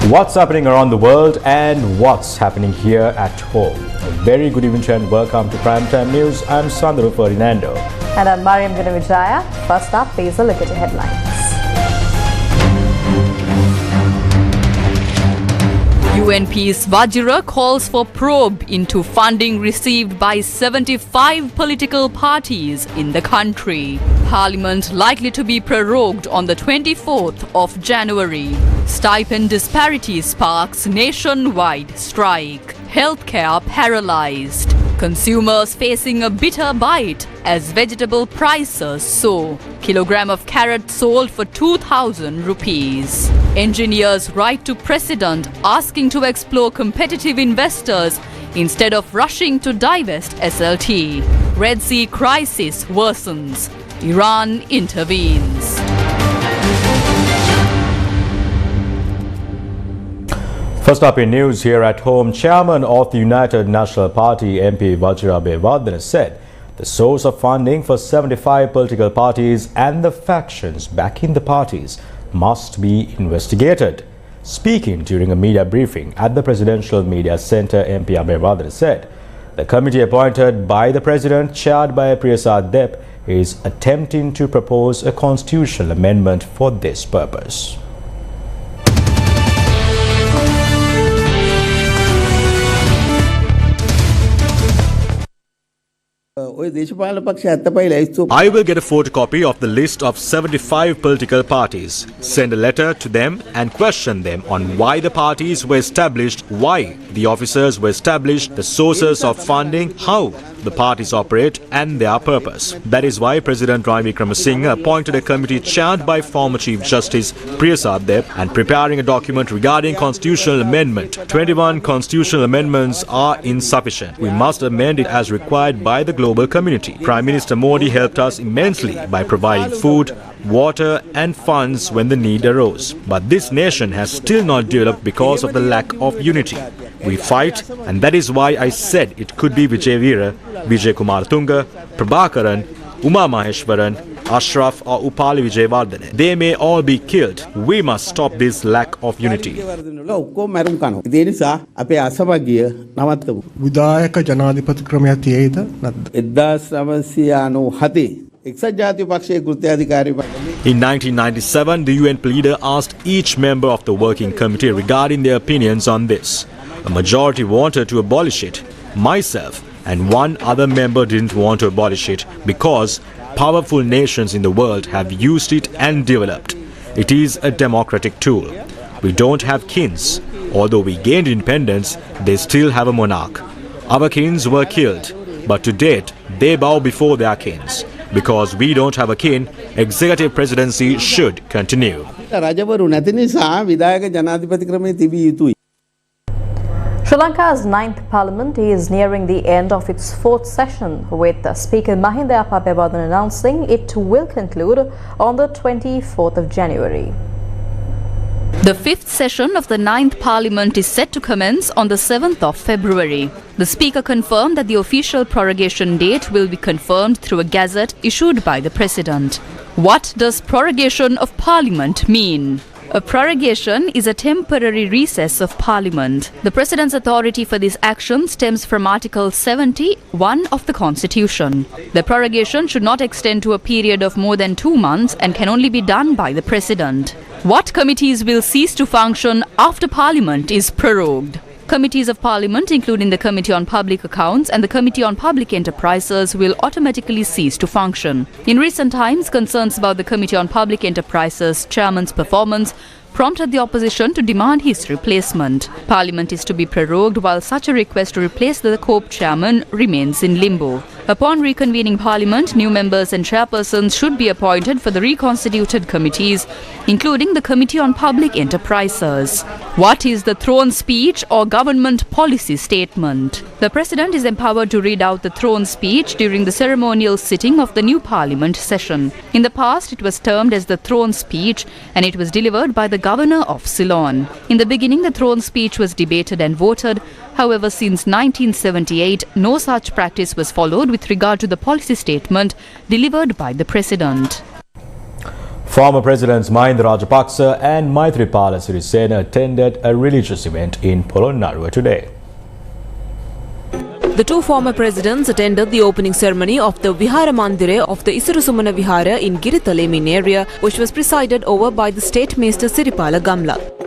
What's happening around the world and what's happening here at home? A very good evening and welcome to Primetime News. I'm Sanjiva Ferdinando. And I'm Mariam Gunavijaya. First up, please a look at the headlines. UNP's Vajra calls for probe into funding received by 75 political parties in the country. Parliament likely to be prorogued on the 24th of January. Stipend disparity sparks nationwide strike. Healthcare paralyzed. Consumers facing a bitter bite as vegetable prices soar. Kilogram of carrot sold for 2,000 rupees. Engineers write to President asking to explore competitive investors instead of rushing to divest SLT. Red Sea crisis worsens. Iran intervenes. First up in news here at home, Chairman of the United National Party, MP Vajra Bewardene, said the source of funding for 75 political parties and the factions backing the parties must be investigated. Speaking during a media briefing at the Presidential Media Centre, MP Bewardene said the committee appointed by the President, chaired by Prasad Dep, is attempting to propose a constitutional amendment for this purpose. I will get a photocopy of the list of 75 political parties, send a letter to them and question them on why the parties were established, why the officers were established, the sources of funding, how the parties operate and their purpose. That is why President Ranil Wickremesinghe appointed a committee chaired by former Chief Justice Prasad Dep and preparing a document regarding constitutional amendment. 21 constitutional amendments are insufficient. We must amend it as required by the global community. Prime Minister Modi helped us immensely by providing food, water and funds when the need arose. But this nation has still not developed because of the lack of unity. We fight, and that is why I said it could be Vijay Veera, Vijay Kumar Tunga, Prabhakaran, Uma Maheshwaran, Ashraf or Upali Vijayawardene. They may all be killed. We must stop this lack of unity. විදායක ජනාධිපති ක්‍රමයක් තියෙයිද නැද්ද? In 1997, the UN leader asked each member of the working committee regarding their opinions on this. A majority wanted to abolish it. Myself and one other member didn't want to abolish it because powerful nations in the world have used it and developed. It is a democratic tool. We don't have kings. Although we gained independence, they still have a monarch. Our kings were killed, but to date, they bow before their kings. Because we don't have a king, executive presidency should continue. Sri Lanka's 9th Parliament is nearing the end of its 4th session, with Speaker Mahindra Kaku announcing it will conclude on the 24th of January. The 5th session of the 9th Parliament is set to commence on the 7th of February. The Speaker confirmed that the official prorogation date will be confirmed through a gazette issued by the President. What does prorogation of Parliament mean? A prorogation is a temporary recess of Parliament. The President's authority for this action stems from Article 71 of the Constitution. The prorogation should not extend to a period of more than 2 months and can only be done by the President. What committees will cease to function after Parliament is prorogued? Committees of Parliament, including the Committee on Public Accounts and the Committee on Public Enterprises, will automatically cease to function. In recent times, concerns about the Committee on Public Enterprises chairman's performance prompted the opposition to demand his replacement. Parliament is to be prorogued while such a request to replace the COPE chairman remains in limbo. Upon reconvening Parliament, new members and chairpersons should be appointed for the reconstituted committees, including the Committee on Public Enterprises. What is the throne speech or government policy statement? The President is empowered to read out the throne speech during the ceremonial sitting of the new Parliament session. In the past, it was termed as the throne speech and it was delivered by the Governor of Ceylon. In the beginning, the throne speech was debated and voted. However, since 1978, no such practice was followed with regard to the policy statement delivered by the President. Former Presidents Mahindra Rajapaksa and Maithripala Sirisena attended a religious event in Polonnaruwa today. The two former presidents attended the opening ceremony of the Vihara Mandire of the Isarusumana Vihara in Giritalemin area, which was presided over by the State Minister Siripala Gamla.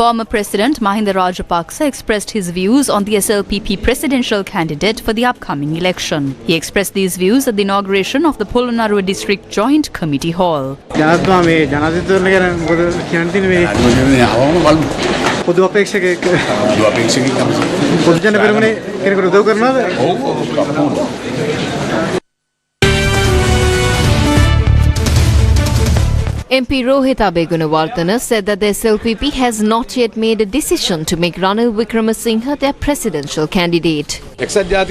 Former President Mahindra Rajapaksa expressed his views on the SLPP presidential candidate for the upcoming election. He expressed these views at the inauguration of the Polonnaruwa District Joint Committee Hall. MP Rohit Abegunawardena said that the SLPP has not yet made a decision to make Ranil Wickremesinghe their presidential candidate. President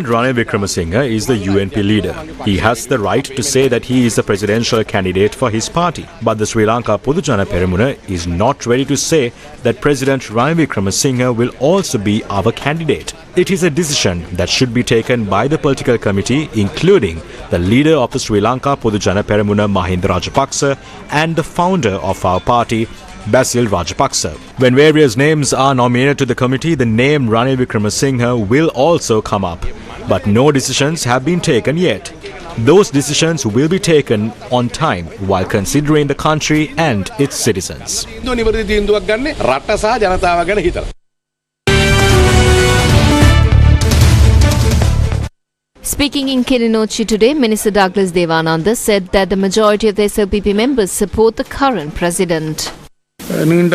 Ranil Wickremesinghe is the UNP leader. He has the right to say that he is the presidential candidate for his party. But the Sri Lanka Podujana Peramuna is not ready to say that President Ranil Wickremesinghe will also be our candidate. It is a decision that should be taken by the political committee, including the leader of the Sri Lanka Podujana Peramuna Mahindra Rajapaksa and the founder of our party, Basil Rajapaksa. When various names are nominated to the committee, the name Ranil Wickremesinghe will also come up. But no decisions have been taken yet. Those decisions will be taken on time while considering the country and its citizens. Speaking in Kilinochchi today, Minister Douglas Devananda said that the majority of the SLPP members support the current president. President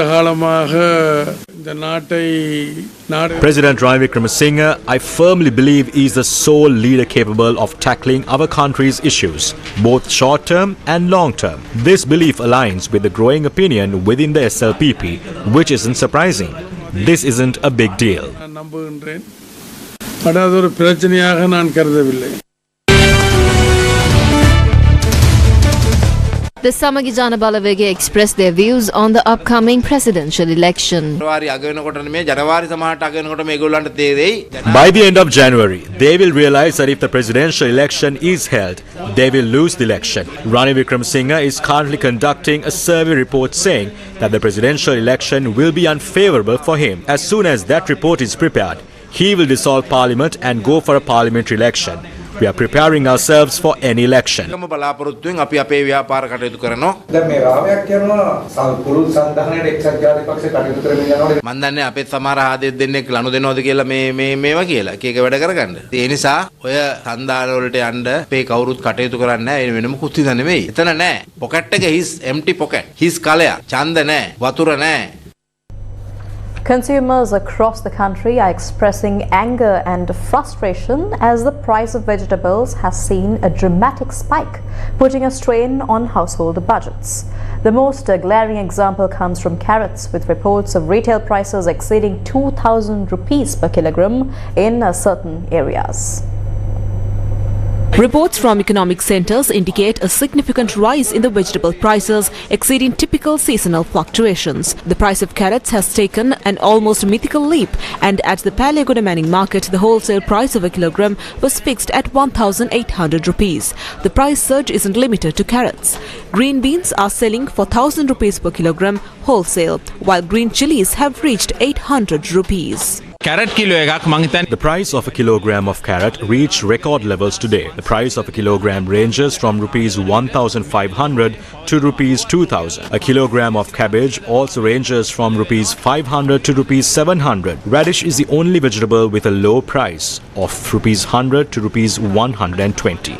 Ranil Wickremesinghe, I firmly believe, is the sole leader capable of tackling our country's issues, both short-term and long-term. This belief aligns with the growing opinion within the SLPP, which isn't surprising. This isn't a big deal. The Samagi Jana Balavege expressed their views on the upcoming presidential election. By the end of January, they will realize that if the presidential election is held, they will lose the election. Ranil Wickremesinghe is currently conducting a survey report saying that the presidential election will be unfavorable for him. As soon as that report is prepared, he will dissolve parliament and go for a parliamentary election. We are preparing ourselves for any election. Consumers across the country are expressing anger and frustration as the price of vegetables has seen a dramatic spike, putting a strain on household budgets. The most glaring example comes from carrots, with reports of retail prices exceeding 2,000 rupees per kilogram in certain areas. Reports from economic centres indicate a significant rise in the vegetable prices, exceeding typical seasonal fluctuations. The price of carrots has taken an almost mythical leap, and at the Palagoda Manning market, the wholesale price of a kilogram was fixed at 1,800 rupees. The price surge isn't limited to carrots. Green beans are selling for 1,000 rupees per kilogram wholesale, while green chilies have reached 800 rupees. The price of a kilogram of carrot reached record levels today. The price of a kilogram ranges from rupees 1,500 to rupees 2,000. A kilogram of cabbage also ranges from rupees 500 to rupees 700. Radish is the only vegetable with a low price of rupees 100 to rupees 120.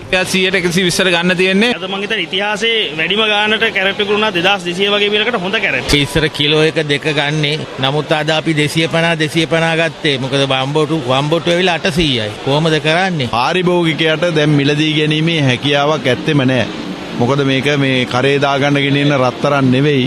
ගත්තේ. මොකද වම්බොටු ඇවිල්ලා 800යි. කොහමද කරන්නේ? පාරිභෝගිකයට දැන් මිලදී ගැනීමේ හැකියාවක් ඇත්තෙම නැහැ. මොකද මේක මේ කරේ දාගන්න ගෙනින්න රත්තරන් නෙවෙයි.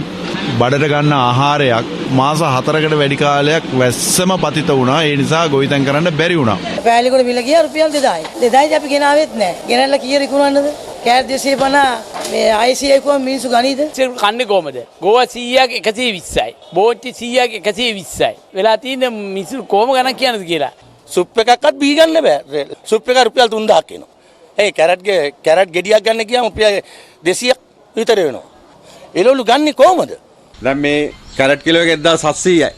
බඩට ගන්න ආහාරයක් මාස 4කට වැඩි කාලයක් වැස්සම පතිත වුණා. ඒ නිසා ගොවිතැන් කරන්න බැරි වුණා. පෑලිකොට මිල ගියා රුපියල් 2000යි. 2000යි අපි ගෙනාවෙත් නැහැ. ගෙනල්ලා කීයර ඉක්ුණන්නද? කෑර් 250 මේ ICI කොහොම මිනිස්සු ගනීද? කන්නේ කොහමද? ගෝව 100ක් 120යි. බෝච්චි 100ක් 120යි. වෙලා තියෙන මිනිස්සු කොහොම ගණන් කියනද කියලා. සුප් එකක්වත් බී ගන්න බෑ. සුප් එක රුපියල් 3000ක් එනවා. ඒ කැරට් ගෙඩියක් ගන්න ගියාම රුපියල් 200ක් විතර වෙනවා. එළවලු ගන්නේ කොහමද? දැන් මේ කැරට් කිලෝ එක 1700යි.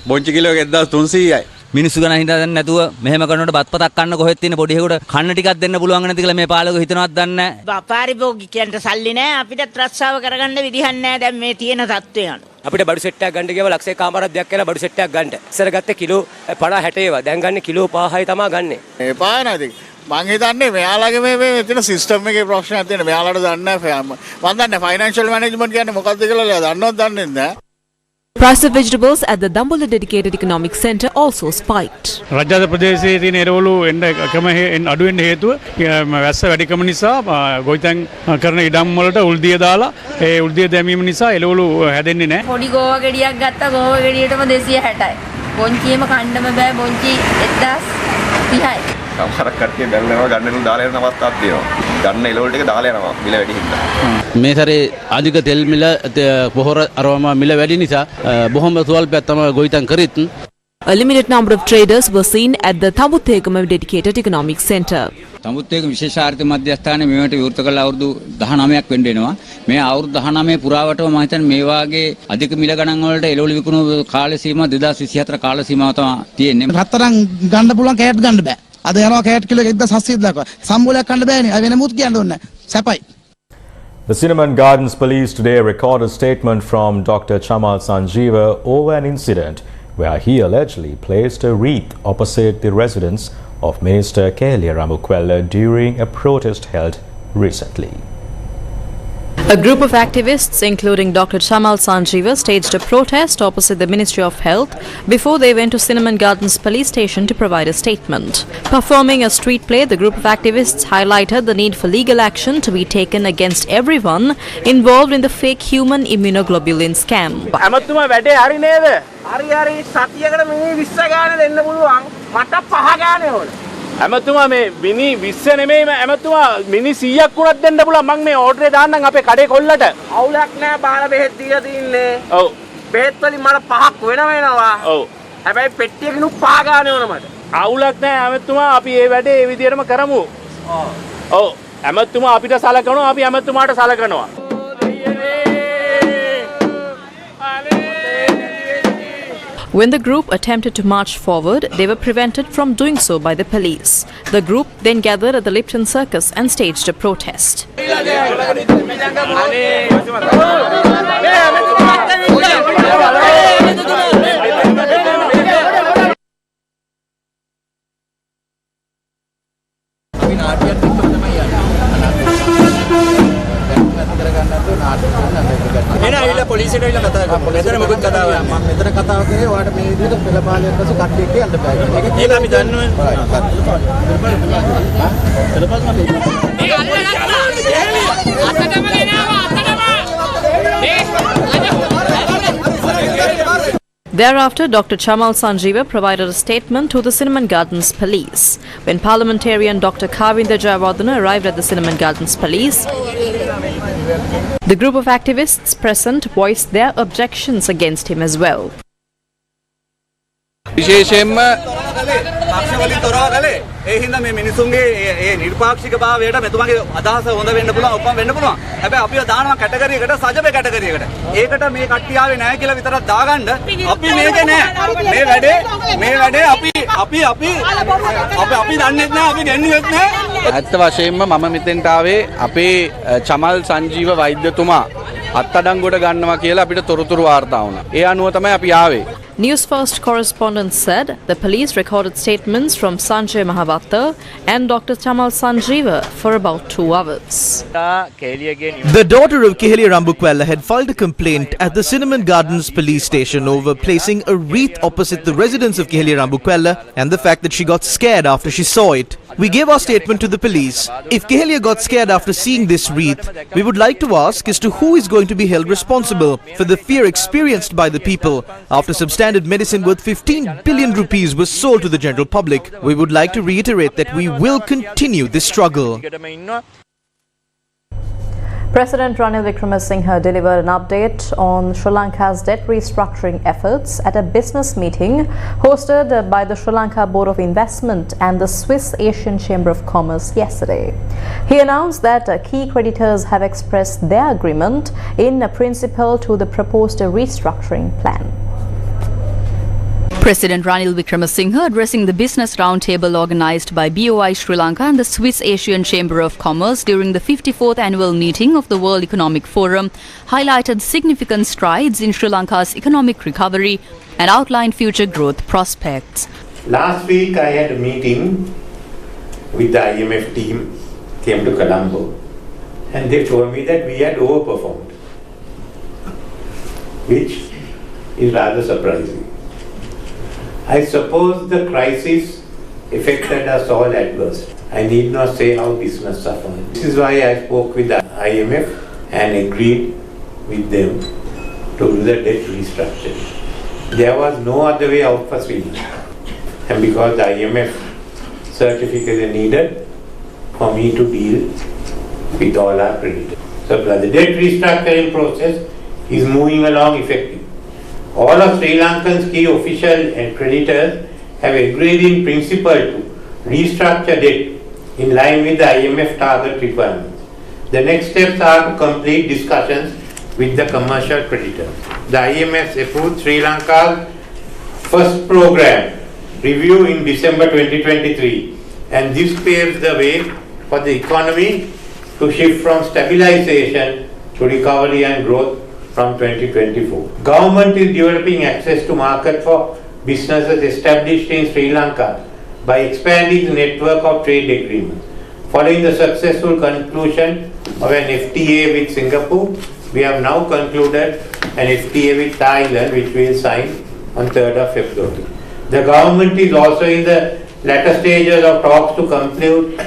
බොංචි කිලෝ එක 1300යි. මිනිස්සු ගණන් හිතාගෙන නැතුව මෙහෙම කරනකොට බත්පතක් කන්න කොහෙත් තියෙන පොඩි හේකට කන්න ටිකක් දෙන්න පුළුවන් නැති කියලා මේ පාලකෝ හිතනවත් දන්නේ නැහැ. පාරිභෝගිකයන්ට සල්ලි නැහැ. අපිට රස්සාව කරගන්න විදිහක් නැහැ දැන් මේ තියෙන තත්ත්වය අනුව. අපිට බඩු සෙට් එකක් ගන්න ගියව ලක්ෂයක කාමරක් දෙයක් කියලා බඩු සෙට් එකක් ගන්න. ඉස්සර ගත්තේ කිලෝ 50 60 ඒවා. දැන් ගන්න කිලෝ 5යි තමයි ගන්නෙ. ඒ පාය නැති. මං හිතන්නේ මෙයාලගේ මේ තියෙන සිස්ටම් එකේ ප්‍රශ්නයක් තියෙන. මෙයාලට දන්නේ නැහැ. මං දන්නේ ෆයිනෑන්ෂල් මැනේජ්මන්ට් කියන්නේ මොකක්ද කියලා දන්නවත් දන්නේ නැහැ. Price of vegetables at the Dambula Dedicated Economic Centre also spiked. රජ්‍යද ප්‍රදේශයේ තියෙන එරවලු එන්න එකම අඩු වෙන්න හේතුව වැස්ස වැඩිකම නිසා ගොවිතැන් කරන ඉඩම් වලට උල්දිය දාලා ඒ උල්දිය දැමීම නිසා එළවලු හැදෙන්නේ නැහැ. පොඩි ගෝව ගෙඩියක් ගත්තා ගෝව ගෙඩියටම 260යි. බොන්චියම කන්නම බෑ බොන්චි 1030යි. සමහරක් කට්ටිය බැලනවා ගන්නලු දාලා යන අවස්ථාවක් තියෙනවා. ගන්න එළවලු ටික දාලා යනවා මිල වැඩි හින්දා. මේ සැරේ අධික තෙල් මිල පොහොර අරවම මිල වැඩි නිසා බොහොම ස්වල්පයක් තමයි ගොවිතැන් කරෙත්. A limited number of traders were seen at the Thamuthegama Dedicated Economic Centre. තමුත්තේක විශේෂ ආර්ථික මධ්‍යස්ථානයේ මේවට විවෘත කළ අවුරුදු 19ක් වෙන්න වෙනවා. මේ අවුරුදු 19 පුරාවටම මම හිතන්නේ මේ වාගේ අධික මිල ගණන් වලට එළවලු විකුණු කාල සීමාව 2024 කාල සීමාව තමයි තියෙන්නේ. රත්තරන් ගන්න පුළුවන් කෑට් ගන්න බෑ. අද යනවා කෑට් කිලෝ 1700 දක්වා. සම්බෝලයක් ගන්න බෑනේ. අය වෙන මුත් කියන්න ඕනේ නැහැ. සැපයි. The Cinnamon Gardens police today recorded a statement from Dr. Chamal Sanjiva over an incident where he allegedly placed a wreath opposite the residence of Minister KDLH during a protest held recently. A group of activists, including Dr. Chamal Sanjiva, staged a protest opposite the Ministry of Health before they went to Cinnamon Gardens police station to provide a statement. Performing a street play, the group of activists highlighted the need for legal action to be taken against everyone involved in the fake human immunoglobulin scam. ඇමතුමා වැඩේ හරි නේද? හරි සතියකට මිනි 20 ගානේ දෙන්න පුළුවන්. මට 5 ගානේ ඕන. ඇමතුමා මේ මිනි 20 නෙමෙයිම ඇමතුමා මිනි 100ක් උනත් දෙන්න පුළුවන්. මම මේ ඕඩරේ දාන්නම් අපේ කඩේ කොල්ලට. අවුලක් නෑ බාල බෙහෙත් දීලා තින්නේ. ඔව්. බෙහෙත් වලින් මට 5ක් වෙනවා. ඔව්. හැබැයි පෙට්ටියකිනු 5 ගානේ ඕන මට. අවුලක් නෑ ඇමතුමා අපි මේ වැඩේ මේ විදිහටම කරමු. ඔව්. ඇමතුමා අපිට සලකනවා අපි ඇමතුමාට සලකනවා. When the group attempted to march forward, they were prevented from doing so by the police. The group then gathered at the Lipton Circus and staged a protest. පොලිසියට ඇවිල්ලා කතා කරමු. මෙතන මොකද කතාව? මම මෙතන කතාව කරේ ඔයාලට මේ විදිහට පෙළපාලියක් පසු කට්ටියක් කියන්න බෑ. ඒක අපි දන්නවා. Thereafter, Dr. Chamal Sanjiva provided a statement to the Cinnamon Gardens police. When parliamentarian Dr. Kavindra Jayawardena arrived at the Cinnamon Gardens police, the group of activists present voiced their objections against him as well. විශේෂයෙන්ම පක්ෂවලින් තොරව කලේ ඒ හින්දා මේ මිනිසුන්ගේ ඒ නිර්පාක්ෂික භාවයට මෙතුමාගේ අදහස හොඳ වෙන්න පුළුවන් ඔප්පම් වෙන්න පුළුවන්. හැබැයි අපිව දානවා කැටගරි එකට සජබේ කැටගරි එකට. ඒකට මේ කට්ටිය ආවේ නැහැ කියලා විතරක් දාගන්න අපි මේකේ නැහැ. මේ වැඩේ අපි දන්නේ නැහැ අපි දෙන්නෙත් නැහැ. ඇත්ත වශයෙන්ම මම මෙතෙන්ට ආවේ අපේ චමල් සංජීව වෛද්‍යතුමා අත්අඩංගුවට ගන්නවා කියලා අපිට තොරතුරු වාර්තා වුණා. ඒ අනුව තමයි අපි ආවේ. Newsfirst correspondent said the police recorded statements from Sanjiva and Dr. Chamal Sanjiva for about 2 hours. The daughter of Kehelia Rambukwella had filed a complaint at the Cinnamon Gardens police station over placing a wreath opposite the residence of Kehelia Rambukwella and the fact that she got scared after she saw it. We gave our statement to the police. If Kehelia got scared after seeing this wreath, we would like to ask as to who is going to be held responsible for the fear experienced by the people after substandard medicine worth 15 billion rupees was sold to the general public. We would like to reiterate that we will continue this struggle. President Ranil Wickremesinghe delivered an update on Sri Lanka's debt restructuring efforts at a business meeting hosted by the Sri Lanka Board of Investment and the Swiss Asian Chamber of Commerce yesterday. He announced that key creditors have expressed their agreement in principle to the proposed restructuring plan. President Ranil Wickremesinghe addressing the business roundtable organised by BOI Sri Lanka and the Swiss Asian Chamber of Commerce during the 54th annual meeting of the World Economic Forum highlighted significant strides in Sri Lanka's economic recovery and outlined future growth prospects. Last week I had a meeting with the IMF team, came to Colombo, and they told me that we had overperformed, which is rather surprising. I suppose the crisis affected us all adversely. I need not say how business suffered. This is why I spoke with the IMF and agreed with them to do the debt restructuring. There was no other way out for Sri Lanka. And because the IMF certificate is needed for me to deal with all our creditors. So the debt restructuring process is moving along effectively. All of Sri Lankan's key officials and creditors have agreed in principle to restructure debt in line with the IMF target requirements. The next steps are to complete discussions with the commercial creditors. The IMF approved Sri Lanka's first program review in December 2023, and this paves the way for the economy to shift from stabilization to recovery and growth from 2024. Government is developing access to market for businesses established in Sri Lanka by expanding the network of trade agreements. Following the successful conclusion of an FTA with Singapore, we have now concluded an FTA with Thailand, which we will sign on 3rd of February. The government is also in the latter stages of talks to conclude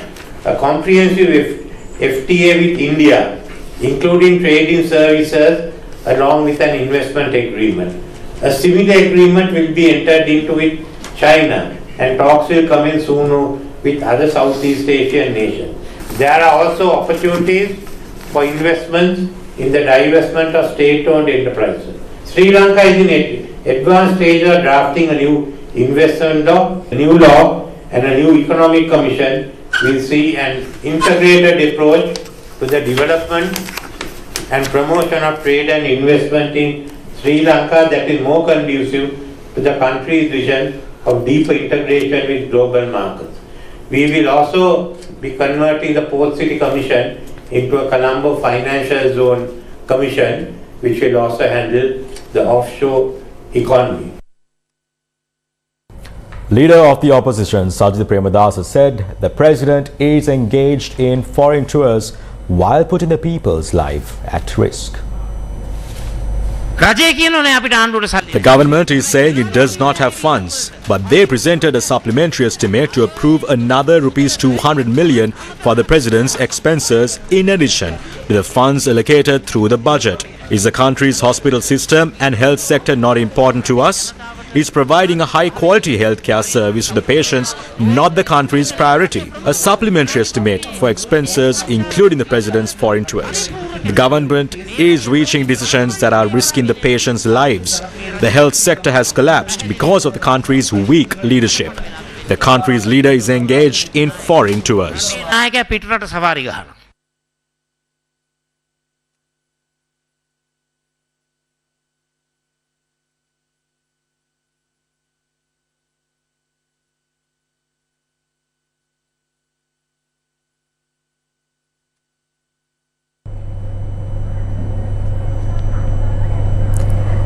a comprehensive FTA with India, including trade in services along with an investment agreement. A similar agreement will be entered into with China, and talks will commence soon with other Southeast Asian nations. There are also opportunities for investments in the divestment of state-owned enterprises. Sri Lanka is in advanced stage of drafting a new investment law, a new law, and a new economic commission will see an integrated approach to the development and promotion of trade and investment in Sri Lanka that is more conducive to the country's vision of deeper integration with global markets. We will also be converting the Port City Commission into a Colombo Financial Zone Commission, which will also handle the offshore economy. Leader of the opposition, Sajid Premadasa, said the president is engaged in foreign tours while putting the people's life at risk. The government is saying it does not have funds, but they presented a supplementary estimate to approve another rupees 200 million for the president's expenses in addition to the funds allocated through the budget. Is the country's hospital system and health sector not important to us? Is providing a high-quality healthcare service to the patients not the country's priority? A supplementary estimate for expenses, including the president's foreign tours. The government is reaching decisions that are risking the patients' lives. The health sector has collapsed because of the country's weak leadership. The country's leader is engaged in foreign tours.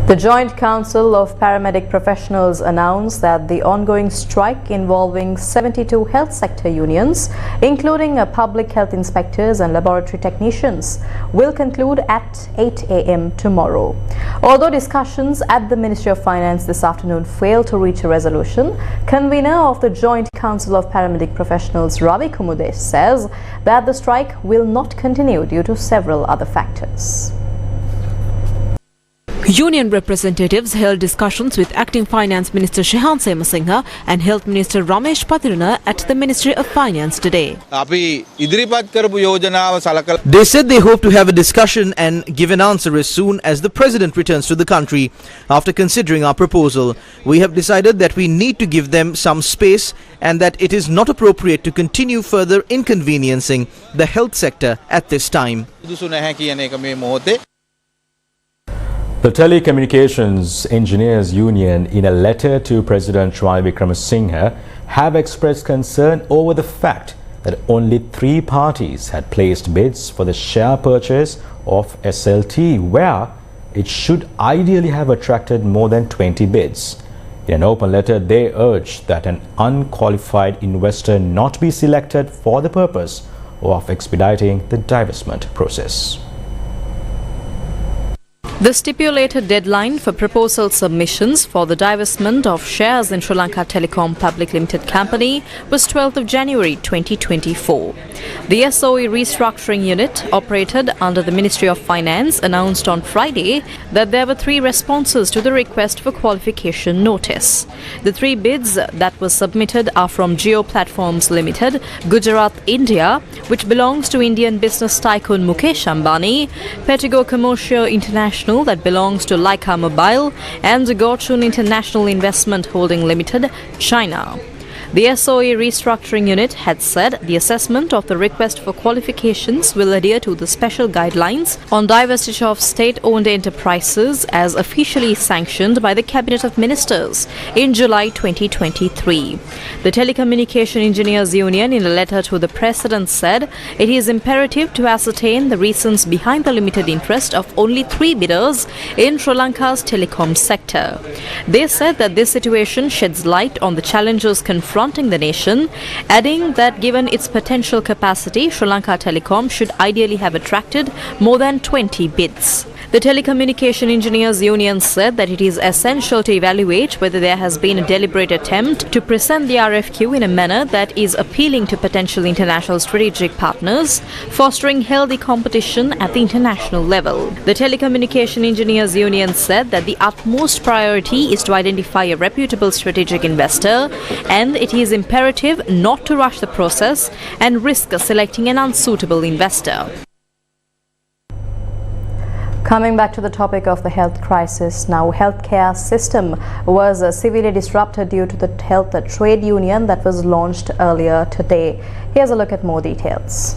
The Joint Council of Paramedic Professionals announced that the ongoing strike involving 72 health sector unions, including public health inspectors and laboratory technicians, will conclude at 8 a.m. tomorrow. Although discussions at the Ministry of Finance this afternoon failed to reach a resolution, convener of the Joint Council of Paramedic Professionals, Ravi Kumudesh, says that the strike will not continue due to several other factors. Union representatives held discussions with Acting Finance Minister Shehan Semasinghe and Health Minister Ramesh Patiruna at the Ministry of Finance today. They said they hope to have a discussion and give an answer as soon as the President returns to the country. After considering our proposal, we have decided that we need to give them some space and that it is not appropriate to continue further inconveniencing the health sector at this time. The Telecommunications Engineers Union, in a letter to President Ranil Wickremesinghe, have expressed concern over the fact that only 3 parties had placed bids for the share purchase of SLT, where it should ideally have attracted more than 20 bids. In an open letter, they urged that an unqualified investor not be selected for the purpose of expediting the divestment process. The stipulated deadline for proposal submissions for the divestment of shares in Sri Lanka Telecom Public Limited Company was 12th of January 2024. The SOE Restructuring Unit, operated under the Ministry of Finance, announced on Friday that there were 3 responses to the request for qualification notice. The 3 bids that were submitted are from Jio Platforms Limited, Gujarat, India, which belongs to Indian business tycoon Mukesh Ambani, Petigo Commercial International, that belongs to Lanka Mobile, and Gorchun International Investment Holding Limited, China. The SOE Restructuring Unit had said the assessment of the request for qualifications will adhere to the special guidelines on divestiture of state-owned enterprises as officially sanctioned by the Cabinet of Ministers in July 2023. The Telecommunication Engineers Union, in a letter to the President, said it is imperative to ascertain the reasons behind the limited interest of only 3 bidders in Sri Lanka's telecom sector. They said that this situation sheds light on the challenges confronting the nation, adding that given its potential capacity, Sri Lanka Telecom should ideally have attracted more than 20 bids. The Telecommunication Engineers Union said that it is essential to evaluate whether there has been a deliberate attempt to present the RFQ in a manner that is appealing to potential international strategic partners, fostering healthy competition at the international level. The Telecommunication Engineers Union said that the utmost priority is to identify a reputable strategic investor, and it is imperative not to rush the process and risk selecting an unsuitable investor. Coming back to the topic of the health crisis now, healthcare system was severely disrupted due to the health trade union that was launched earlier today. Here's a look at more details.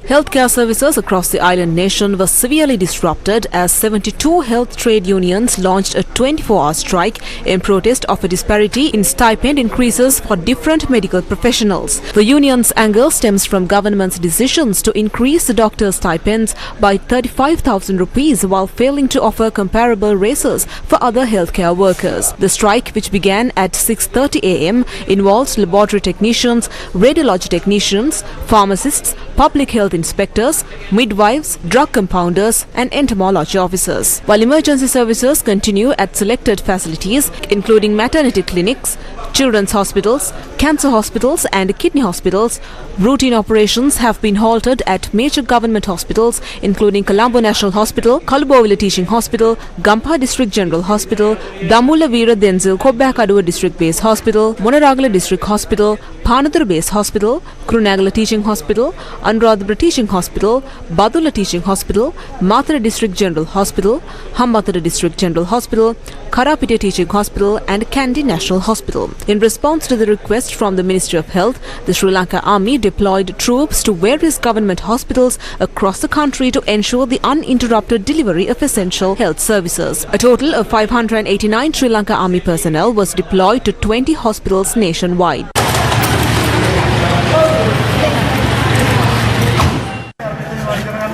Healthcare services across the island nation were severely disrupted as 72 health trade unions launched a 24-hour strike in protest of a disparity in stipend increases for different medical professionals. The union's anger stems from government's decisions to increase the doctors' stipends by 35,000 rupees while failing to offer comparable raises for other healthcare workers. The strike, which began at 6:30 a.m., involves laboratory technicians, radiology technicians, pharmacists, public health inspectors, midwives, drug compounders and entomology officers. While emergency services continue at selected facilities including maternity clinics, children's hospitals, cancer hospitals and kidney hospitals, routine operations have been halted at major government hospitals including Colombo National Hospital, Kalubowila Teaching Hospital, Gampaha District General Hospital, Damula Veera Denzil Kobbakaduwa District Base Hospital, Monaragala District Hospital, Panadura Base Hospital, Kurunagala Teaching Hospital, Anuradhapura Teaching Hospital, Badula Teaching Hospital, Mathura District General Hospital, Hambantota District General Hospital, Karapitiya Teaching Hospital and Kandy National Hospital. In response to the request from the Ministry of Health, the Sri Lanka Army deployed troops to various government hospitals across the country to ensure the uninterrupted delivery of essential health services. A total of 589 Sri Lanka Army personnel was deployed to 20 hospitals nationwide.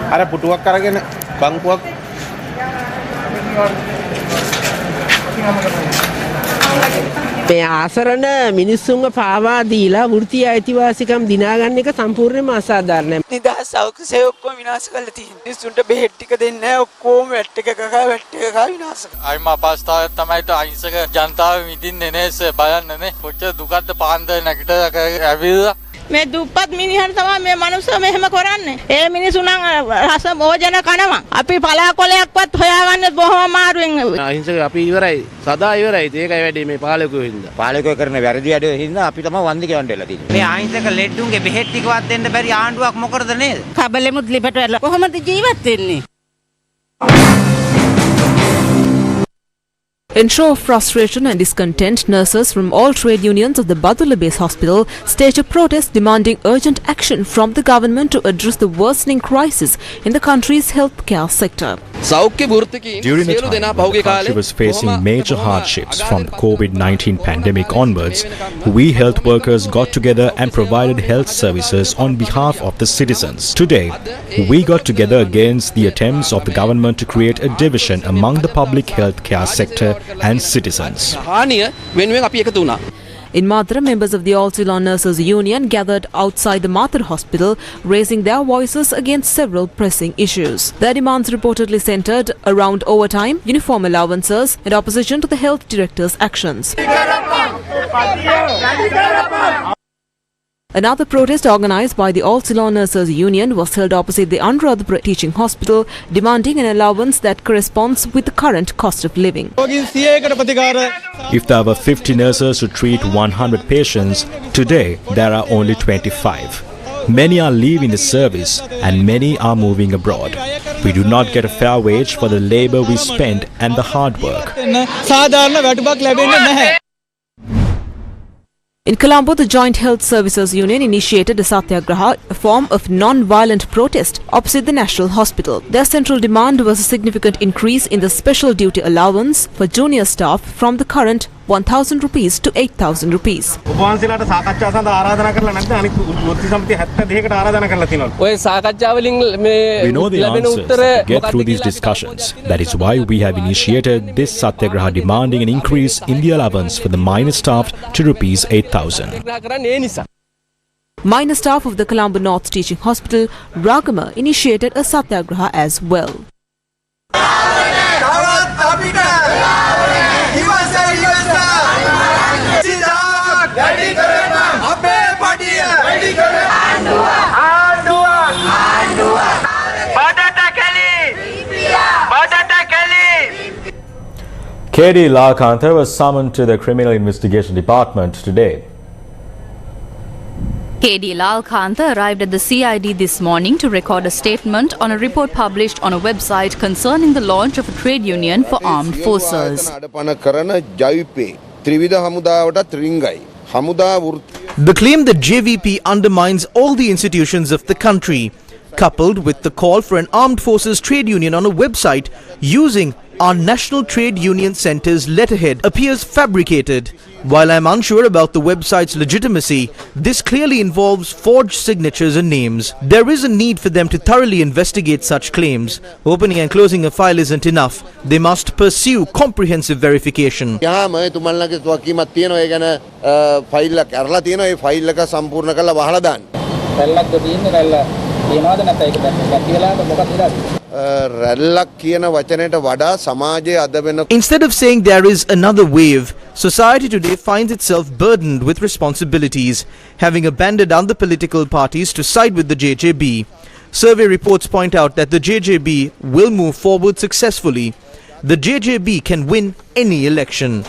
අර පුටුවක් අරගෙන බංකුවක් මේ ආසරණ මිනිස්සුන්ව පාවා දීලා වෘත්තීය අයිතිවාසිකම් දිනාගන්න එක සම්පූර්ණයෙන්ම අසාධාරණයි. නිදහස් සෞඛ්‍ය සේවය ඔක්කොම විනාශ කරලා තියෙනවා. මිනිස්සුන්ට බෙහෙත් ටික දෙන්නේ නැහැ. ඔක්කොම වැට් එක කකා විනාශ කරනවා. අයිම අපස්ථාවක් තමයි අහිංසක ජනතාව විඳින්නේ නේද බලන්නනේ. කොච්චර දුකක්ද පාන්දර නැගිට ඇවිල්ලා මේ දුප්පත් මිනිහන් තමයි මේ මනුස්සය මෙහෙම කරන්නේ. ඒ මිනිස්සු නම් රස භෝජන කනවා. අපි පලාකොලයක්වත් හොයාගන්න බොහොම අමාරුවෙන්. අහිංසක අපි ඉවරයි. සදා ඉවරයි. ඒකයි වැඩි මේ පාලකයෝ හින්දා. පාලකයෝ කරන වැරදි වැඩ හින්දා අපි තමයි වන්දි කියන්න වෙලා තියෙන්නේ. මේ අහිංසක ලෙඩ්ඩුන්ගේ බෙහෙත් ටිකවත් දෙන්න බැරි ආණ්ඩුවක් මොකටද නේද? කබලෙමුත් ලිපට වෙලා කොහොමද ජීවත් වෙන්නේ? In show of frustration and discontent, nurses from all trade unions of the Badula Base Hospital staged a protest demanding urgent action from the government to address the worsening crisis in the country's healthcare sector. During the time when the country was facing major hardships from the COVID-19 pandemic onwards, we health workers got together and provided health services on behalf of the citizens. Today, we got together against the attempts of the government to create a division among the public healthcare sector and citizens. In Mathura, members of the All Ceylon Nurses Union gathered outside the Mathura Hospital, raising their voices against several pressing issues. Their demands reportedly centred around overtime, uniform allowances and opposition to the health director's actions. Another protest organised by the All Ceylon Nurses Union was held opposite the Anuradhapura Teaching Hospital, demanding an allowance that corresponds with the current cost of living. If there were 50 nurses to treat 100 patients, today there are only 25. Many are leaving the service and many are moving abroad. We do not get a fair wage for the labour we spend and the hard work. In Colombo, the Joint Health Services Union initiated a satyagraha, a form of non-violent protest, opposite the National Hospital. Their central demand was a significant increase in the special duty allowance for junior staff from the current 1,000 rupees to 8,000 rupees. We know the answers to get through these discussions. That is why we have initiated this satyagraha demanding an increase in the allowance for the minor staff to rupees 8,000. Minor staff of the Colombo North Teaching Hospital, Ragama, initiated a satyagraha as well. KDLH was summoned to the Criminal Investigation Department today. KDLH arrived at the CID this morning to record a statement on a report published on a website concerning the launch of a trade union for armed forces. The claim that JVP undermines all the institutions of the country, coupled with the call for an armed forces trade union on a website using our National Trade Union Centre's letterhead, appears fabricated. While I am unsure about the website's legitimacy, this clearly involves forged signatures and names. There is a need for them to thoroughly investigate such claims. Opening and closing a file isn't enough. They must pursue comprehensive verification. Instead of saying there is another wave, society today finds itself burdened with responsibilities, having abandoned other political parties to side with the JJB. Survey reports point out that the JJB will move forward successfully. The JJB can win any election.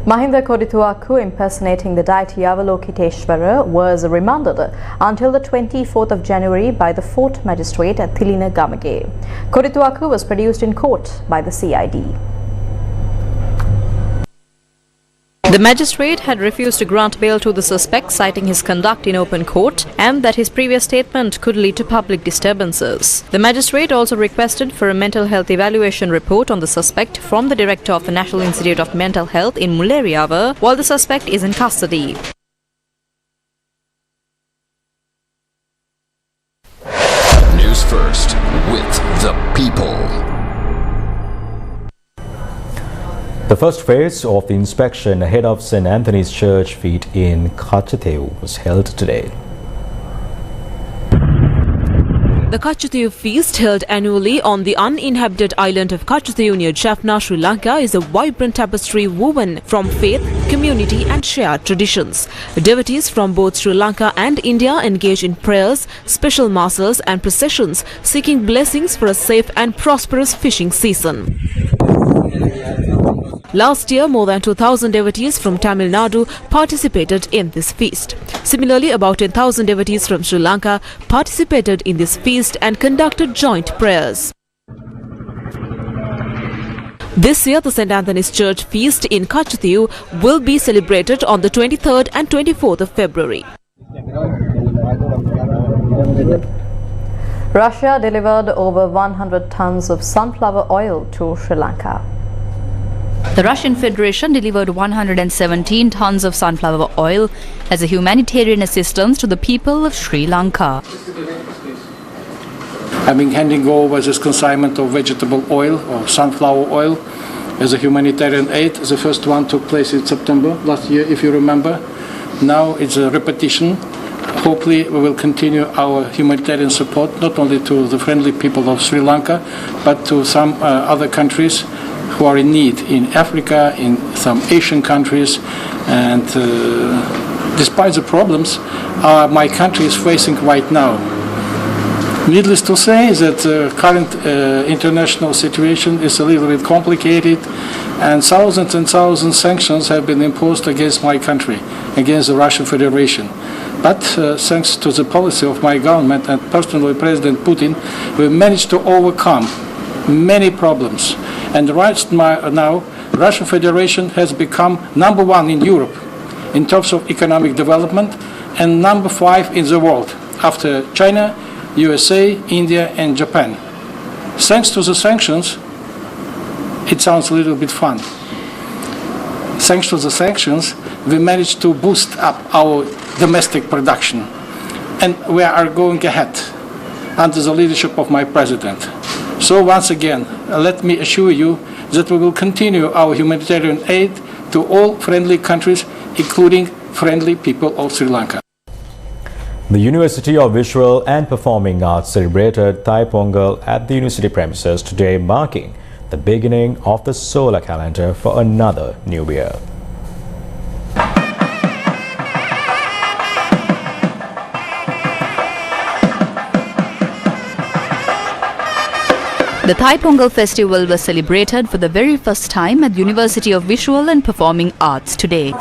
Mahindra Kaku, impersonating the deity Avalokiteshvara, was remanded until the 24th of January by the Fort Magistrate at Thilina Gamage. Kaku was produced in court by the CID. The magistrate had refused to grant bail to the suspect, citing his conduct in open court and that his previous statement could lead to public disturbances. The magistrate also requested for a mental health evaluation report on the suspect from the director of the National Institute of Mental Health in Mulleriyawa while the suspect is in custody. News Newsfirst, with the people. The first phase of the inspection ahead of St. Anthony's Church feast in Kutu was held today. The Kutu feast, held annually on the uninhabited island of Kutu near Jaffna, Sri Lanka, is a vibrant tapestry woven from faith, community and shared traditions. Devotees from both Sri Lanka and India engage in prayers, special masses and processions, seeking blessings for a safe and prosperous fishing season. Last year, more than 2,000 devotees from Tamil Nadu participated in this feast. Similarly, about 10,000 devotees from Sri Lanka participated in this feast and conducted joint prayers. This year, the St. Anthony's Church feast in Kutu will be celebrated on the 23rd and 24th of February. Russia delivered over 100 tons of sunflower oil to Sri Lanka. The Russian Federation delivered 117 tons of sunflower oil as a humanitarian assistance to the people of Sri Lanka. Having handing over this consignment of vegetable oil or sunflower oil as a humanitarian aid, the first one took place in September last year, if you remember. Now it's a repetition. Hopefully we will continue our humanitarian support not only to the friendly people of Sri Lanka but to some other countries who are in need in Africa, in some Asian countries, and despite the problems my country is facing right now. Needless to say that the current international situation is a little bit complicated, and thousands and thousands of sanctions have been imposed against my country, against the Russian Federation. But thanks to the policy of my government and personally President Putin, we managed to overcome many problems. And right now, Russian Federation has become #1 in Europe in terms of economic development and #5 in the world after China, USA, India and Japan. Thanks to the sanctions, it sounds a little bit fun. Thanks to the sanctions, we managed to boost up our domestic production. And we are going ahead under the leadership of my president. So once again, let me assure you that we will continue our humanitarian aid to all friendly countries, including friendly people of Sri Lanka. The University of Visual and Performing Arts celebrated Thai Pongal at the university premises today, marking the beginning of the solar calendar for another new year. The Thai Pongal festival was celebrated for the very first time at the University of Visual and Performing Arts today.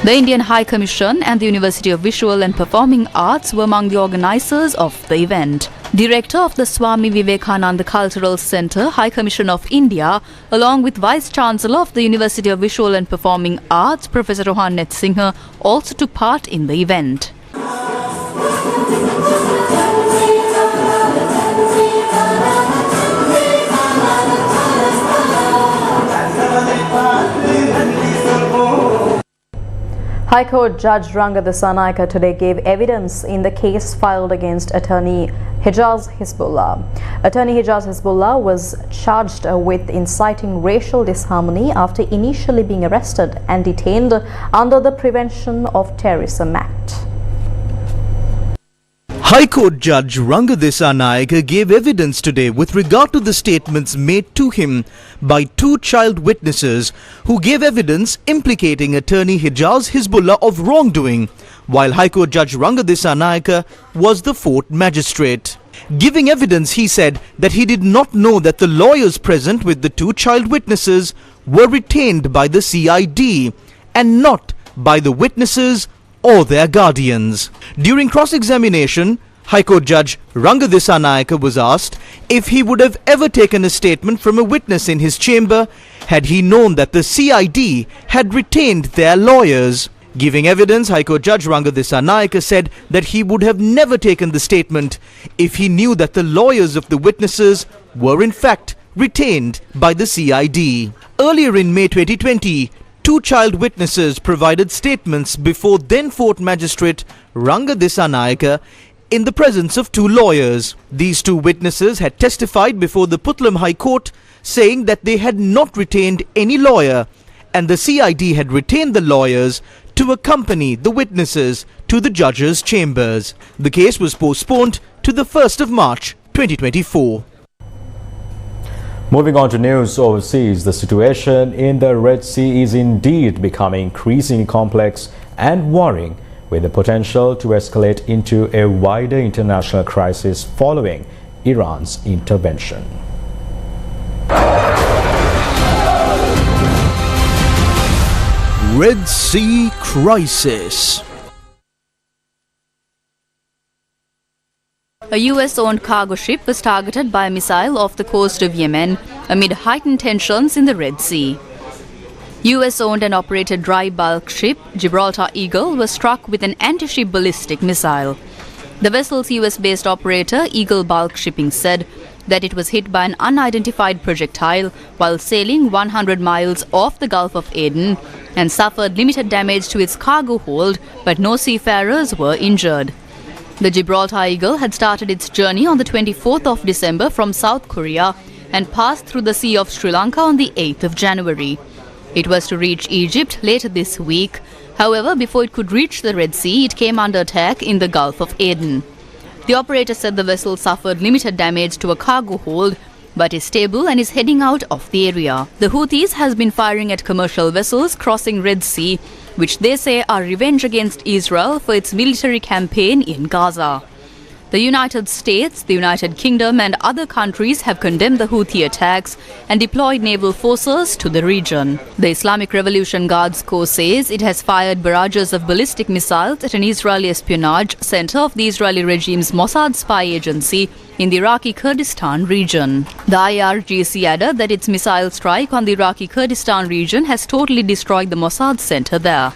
The Indian High Commission and the University of Visual and Performing Arts were among the organizers of the event. Director of the Swami Vivekananda Cultural Centre, High Commission of India, along with Vice Chancellor of the University of Visual and Performing Arts, Professor Rohan Netsinghe, also took part in the event. High Court Judge Ranga Dissanayake today gave evidence in the case filed against attorney Hijaz Hisbah. Attorney Hijaz Hisbah was charged with inciting racial disharmony after initially being arrested and detained under the Prevention of Terrorism Act. High Court Judge Ranga Dissanayake gave evidence today with regard to the statements made to him by two child witnesses who gave evidence implicating attorney Hijaz Hisbah of wrongdoing, while High Court Judge Ranga Dissanayake was the fourth magistrate. Giving evidence, he said that he did not know that the lawyers present with the two child witnesses were retained by the CID and not by the witnesses or their guardians. During cross-examination, High Court Judge Ranga Dissanayake was asked if he would have ever taken a statement from a witness in his chamber had he known that the CID had retained their lawyers. Giving evidence, High Court Judge Ranga Dissanayake said that he would have never taken the statement if he knew that the lawyers of the witnesses were in fact retained by the CID. Earlier in May 2020, two child witnesses provided statements before then Fort Magistrate Ranga Dissanayake in the presence of two lawyers. These two witnesses had testified before the Puttalam High Court, saying that they had not retained any lawyer and the CID had retained the lawyers to accompany the witnesses to the judge's chambers. The case was postponed to the 1st of March 2024. Moving on to news overseas, the situation in the Red Sea is indeed becoming increasingly complex and worrying, with the potential to escalate into a wider international crisis following Iran's intervention. Red Sea crisis. A US-owned cargo ship was targeted by a missile off the coast of Yemen amid heightened tensions in the Red Sea. US-owned and operated dry bulk ship Gibraltar Eagle was struck with an anti-ship ballistic missile. The vessel's US-based operator, Eagle Bulk Shipping, said that it was hit by an unidentified projectile while sailing 100 miles off the Gulf of Aden and suffered limited damage to its cargo hold, but no seafarers were injured. The Gibraltar Eagle had started its journey on the 24th of December from South Korea and passed through the Sea of Sri Lanka on the 8th of January. It was to reach Egypt later this week. However, before it could reach the Red Sea, it came under attack in the Gulf of Aden. The operator said the vessel suffered limited damage to a cargo hold, but is stable and is heading out of the area. The Houthis has been firing at commercial vessels crossing Red Sea, which they say are revenge against Israel for its military campaign in Gaza. The United States, the United Kingdom and other countries have condemned the Houthi attacks and deployed naval forces to the region. The Islamic Revolution Guards Corps says it has fired barrages of ballistic missiles at an Israeli espionage center of the Israeli regime's Mossad spy agency in the Iraqi Kurdistan region. The IRGC added that its missile strike on the Iraqi Kurdistan region has totally destroyed the Mossad center there.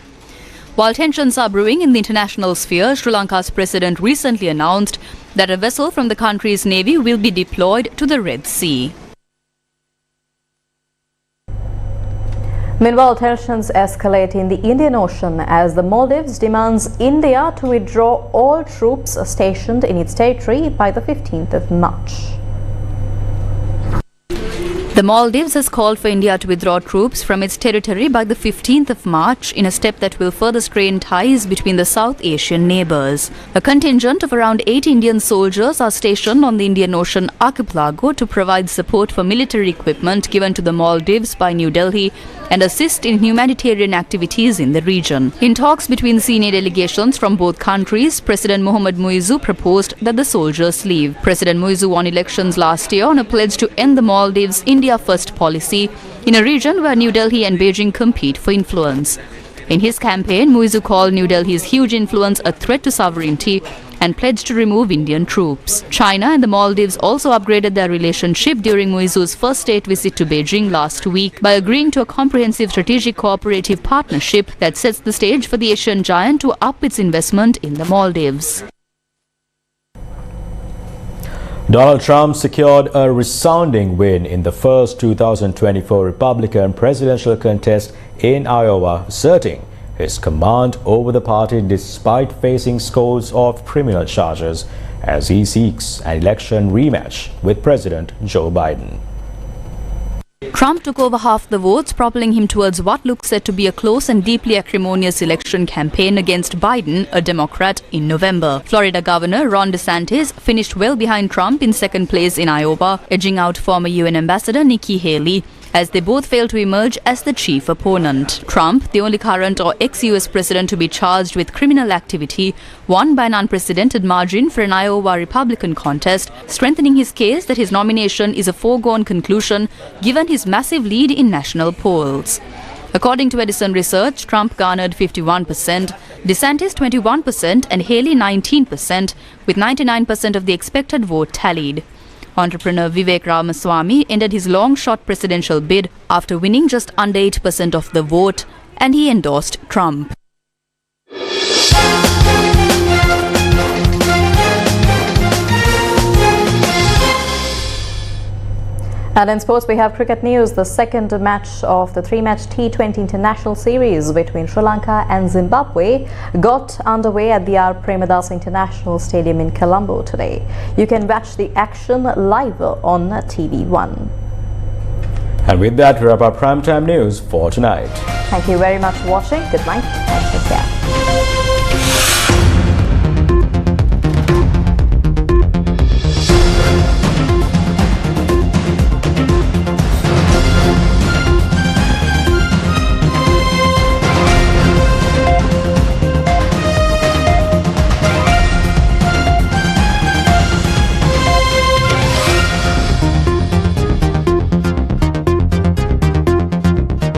While tensions are brewing in the international sphere, Sri Lanka's president recently announced that a vessel from the country's navy will be deployed to the Red Sea. Meanwhile, tensions escalate in the Indian Ocean as the Maldives demands India to withdraw all troops stationed in its territory by the 15th of March. The Maldives has called for India to withdraw troops from its territory by the 15th of March in a step that will further strain ties between the South Asian neighbours. A contingent of around 8 Indian soldiers are stationed on the Indian Ocean archipelago to provide support for military equipment given to the Maldives by New Delhi and assist in humanitarian activities in the region. In talks between senior delegations from both countries, President Mohammad Muizzu proposed that the soldiers leave. President Muizzu won elections last year on a pledge to end the Maldives' India First policy in a region where New Delhi and Beijing compete for influence. In his campaign, Muizzu called New Delhi's huge influence a threat to sovereignty and pledged to remove Indian troops. China and the Maldives also upgraded their relationship during Muizzu's first state visit to Beijing last week by agreeing to a comprehensive strategic cooperative partnership that sets the stage for the Asian giant to up its investment in the Maldives. Donald Trump secured a resounding win in the first 2024 Republican presidential contest in Iowa, asserting his command over the party despite facing scores of criminal charges as he seeks an election rematch with President Joe Biden. Trump took over half the votes, propelling him towards what looks set to be a close and deeply acrimonious election campaign against Biden, a Democrat, in November. Florida Governor Ron DeSantis finished well behind Trump in second place in Iowa, edging out former UN Ambassador Nikki Haley, as they both failed to emerge as the chief opponent. Trump, the only current or ex-US president to be charged with criminal activity, won by an unprecedented margin for an Iowa Republican contest, strengthening his case that his nomination is a foregone conclusion given his massive lead in national polls. According to Edison Research, Trump garnered 51%, DeSantis 21% and Haley 19%, with 99% of the expected vote tallied. Entrepreneur Vivek Ramaswamy ended his long-shot presidential bid after winning just under 8% of the vote, and he endorsed Trump. And in sports, we have cricket news. The second match of the three-match T20 international series between Sri Lanka and Zimbabwe got underway at the R. Premadasa International Stadium in Colombo today. You can watch the action live on TV1. And with that, we wrap up primetime news for tonight. Thank you very much for watching. Good night and take care.